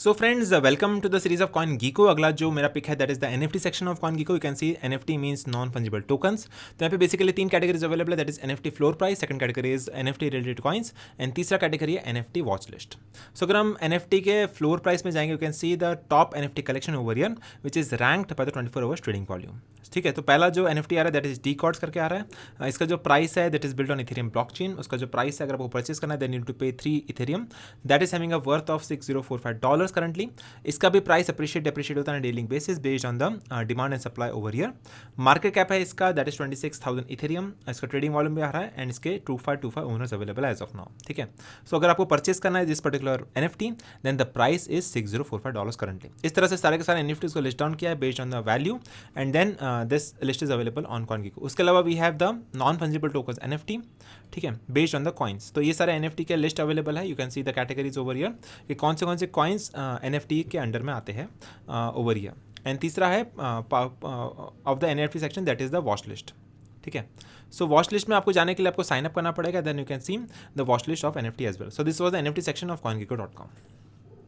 So friends, welcome to the series of CoinGecko. अगला जो मेरा पिक है that is the NFT section of CoinGecko. You can see NFT means non fungible tokens. तो यहाँ पे basically तीन categories available है, that is NFT floor price, second category is NFT related coins and तीसरा category है NFT watch list. So अगर हम NFT के फ्लोर प्राइस में जाएंगे, you can see the top NFT collection over year which is ranked by the 24 hours trading volume. ठीक है, तो पहला जो एनएफटी आ रहा है दैट इज डी कॉर्ड्स करके आ रहा है। इसका जो प्राइस है that is build on Ethereum blockchain. उसका जो प्राइस है, अगर आपको परचेस करना है then need to pay 3 Ethereum, that is having a worth of $6045 currently. इसका भी प्राइस अप्रिशिएट डिप्रिशिएट होता है daily basis based on the demand and supply over year. Market cap है इसका दैट इज 26,000 इथेरियम। इसका trading volume भी आ रहा है एंड इसके 2525 ओनर्स अवेलेबल है एज ऑफ नाउ। ठीक है, सो अगर आपको परचेस करना है this particular NFT then the price is $6045 currently. इस तरह से सारे के सारे एनएफटीज को लिस्ट डाउन किया है based on the value and then this list is available on CoinGecko. उसके अलावा we have the non fungible tokens NFT, ठीक है, बेस्ड ऑन द कॉइन्स। तो ये सारे एनएफटी के लिस्ट अवेलेबल है। You can see the categories over year कि कौन से कॉइन्स एनएफटी के अंडर में आते हैं ओवर ईयर। एंड तीसरा है of the NFT section that is the watch list. ठीक है, सो वॉच लिस्ट में आपको जाने के लिए आपको साइन अप करना पड़ेगा, then you can see the watch list of NFT as well. So this was the NFT section of CoinGecko.com।